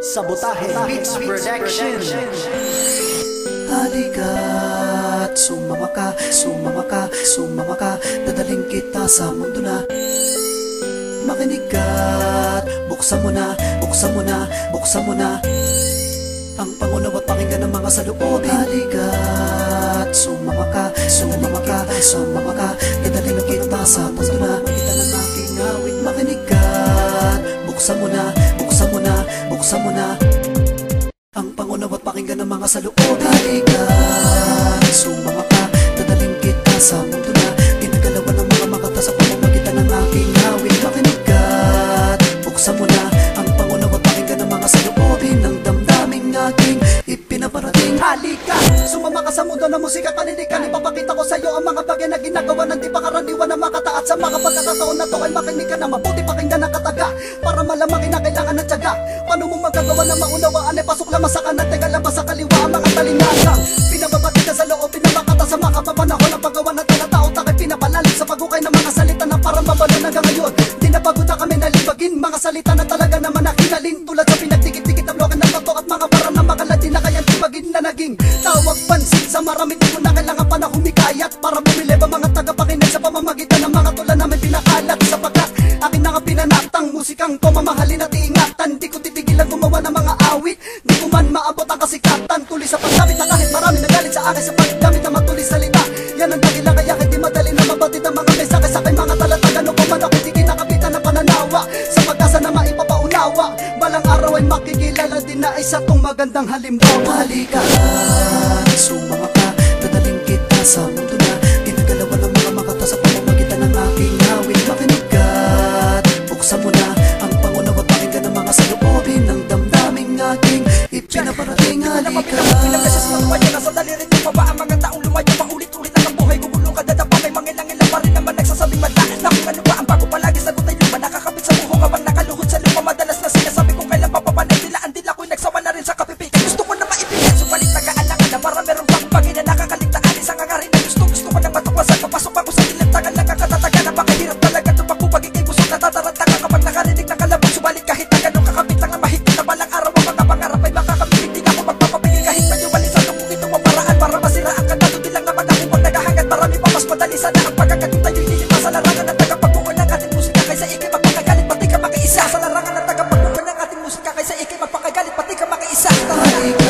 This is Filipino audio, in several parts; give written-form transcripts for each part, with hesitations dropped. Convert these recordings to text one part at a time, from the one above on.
Sabotahe Beats Production. Halika't sumama ka, sumama ka, sumama ka, dadaling kita sa mundo na. Makinig ka't buksan mo na, buksan mo na, buksan mo na ang pangunaw at pakinggan ng mga saloobin. Halika't sumama ka, sumama ka, sumama ka, dadaling kita sa mundo na. Kita ng aking awit. Makinig ka't buksan mo na, buksan mo na, buksan mo na ang pangunaw at pakinggan ng mga saloobin. Halika't sumama ka, dadaling kita sa mundo na. Ginagalawan ng mga makata sa pamamagitan ng aking awit. Makinig ka't buksan mo na ang pangunaw at pakinggan ng mga saloobin ng damdaming aking ipinaparating. Halika, sumama ka sa mundo ng musika, kaninikan. Ipapakita ko sa iyo ang mga bagay na ginagawa ng di pa karaniwan na makata. At sa mga pagkakataon na to ay makinig ka na mabuti, pakinggan ng kataga para malamang kinakailangan ng tiyaga. Paano mo magagawa na maunawaan ay pasok lamang sa kanan, teka labas sa kaliwa ang mga talingaga. Pinababati ka sa loob, pinabakata sa mga kapapanahon ang paggawa ng talatao. Takay pinapalalim sa pagukay ng mga salita na parang mabalo hanggang ngayon. Di napagod na kami nalibagin mga salita na talaga naman nakinalin. Tulad sa pinagtikit-tikit na bloke ng bato at mga parang na makaladi na kayang tibagin na naging tawag pansin sa marami. Di mo na kailangan pa na humikayat para bumili ba mga tagapakinig sa pamamagitan ng mga tula namin pinakalat. Sapagkat akin na nga pinanatang musikang ko mamahalin at iingatan. Di ko titigilan gumawa ng mga awit, di ko man maabot ang kasikatan. Tuloy sa paggamit na kahit marami nagalit sa akin sa paggamit na matuloy salita. Yan ang dahilan kaya hindi madali na mabatid ang mga mensahe sa akin mga talataga. No kung man ako'y di kinakapitan ng pananawa sa pag-asa na maipapaunawa. Balang araw ay makikilala din na isa tong magandang halimbawa. Halika, sumama ka, dadaling kita sa mundo na. Ginagalawan ng mga makata sa pamamagitan ng aking awit. Makinig ka't buksan mo na ang pangunaw at pakinggan ng mga saloobin ng damdaming aking ipinaparating. Halika, pinagkasas ng tuwa niya, nasa dalirin mo pa ba ang mga taong lumayo? Paulit-ulit ang buhay, gugulong ka dadapa. May mangilang-ilang pa rin naman nagsasabing madla na kung ano ba ang bago palagi sagot ay luma. Nakakapit sa buho habang nakaluhod sa lupa. Madalas na sinasabi kung kailan papapanay nila. Ang dila ko'y nagsawa na rin sa kapipikan. Gusto ko na maibigay, subalit nag-aalangan na para meron pang pangin na nakakaligtaan. Isang angarin na gusto ko nang matuklasan. Papasok ako sa dilim, tagal lang kakatataga. Napakahirap talaga tumakbo pagiging busog na tataranta ka kapag nakarinig ng kalabog. Subalit kahit na ganun kakapit lang ang mahigpit na balang araw ang mga pangarap ay makakamit. Hindi ako magpapapigil kahit maliwalisan kung ito ang paraan para masiraan ka. Di lang naman ako pag naghahangad. Marami pa mas madali sana ang pagkakagutay. Hindi pa sa larangan ng tagapagbuo ng ating musika kaysa ikay magpakagalit pati ka makiisa. Sa larangan ng tagapagbuo ng ating musika kaysa ikay magpakagalit pati ka makiisa. halika,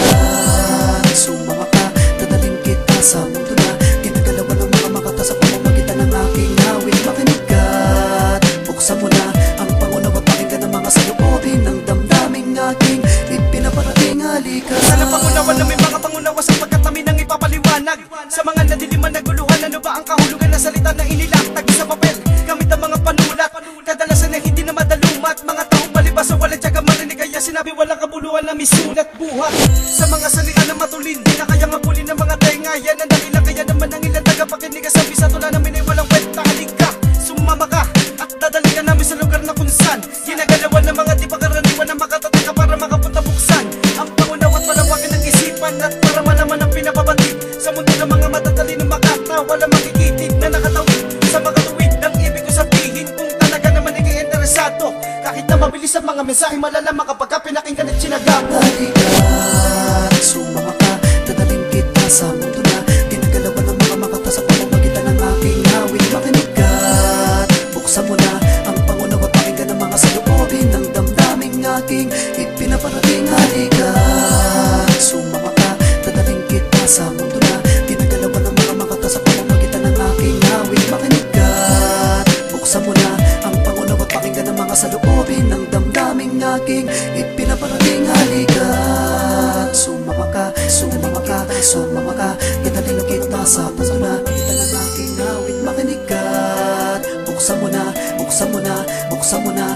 sumama ka, dadaling kita sa mundo na. Ginagalawan ng mga makata sa pamamagitan ng aking awit. Makinig ka't buksan mo na ang pangunaw at pakinggan ng mga saloobin ng damdaming aking ipinaparating. Halika, Sana pangunawan na may mga pangunawa sapagkat kami nang ipapaliwanag sa mga nadiliman na guluhan. Ano ba ang kahulugan na salita na inilatag sa papel gamit ang mga panulat? Kadalasan ay hindi na madalumat. Mga taong palibas o walang tiyaga marinig, kaya sinabi walang kabuluhan na misulat buhat sa mga salita na matulin. Di na kaya mapulin ng mga tenga. Yan ang dahilan kaya naman ang ilang tagapakinig sa bisa tula namin ay walang kwenta. Halika, sumama ka at dadalikan namin sa lugar na kung saan ginagalawan ng mga di pa karaniwan na makatataka para makapunta buksan ang pangunaw at malawagin ng isipan. At para malaman ang pinababatid sa mundo ng mga matatali ng makata. Wala makikitid na nakatawid sa mga tuwid ng ibig ko sabihin. Kung talaga naman ikay interesado, kahit na mabilis ang mga mensahe malalaman kapag ka pinakinggan at sinagamo. halika't sumama ka, dadaling kita sa mundo na. Ginagalawan ng mga makata sa pamamagitan ng aking awit. Makinig ka't buksan mo na ang pangunaw at pakinggan ng mga saloobin ng damdaming aking ipinaparating. Halika't sumama ka, dadaling kita sa mundo na. Ginagalawan ng mga makata sa pamamagitan ng aking awit. Makinig ka't buksan mo na ang pangunaw at pakinggan ng mga saloobin ng damdaming aking ipinaparating. Halika't sumama ka, sumama ka, sumama ka, dadaling kita sa mundo na. Pagkitan ng aking awit. Makinig ka't buksan mo na, buksan mo na, buksan mo na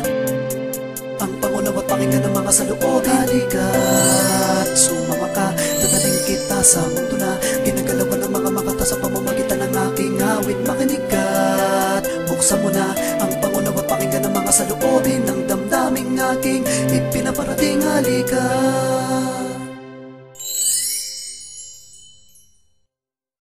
ang pangunaw at pakinggan ng mga saloobin. Halika't sumama ka, dadaling kita sa mundo na. Ginagalawan ng mga makata sa pamamagitan ng aking awit. Makinig ka't buksan mo na ang pangunaw at pakinggan ng mga saloobin ng damdaming aking ipinaparating. Halika.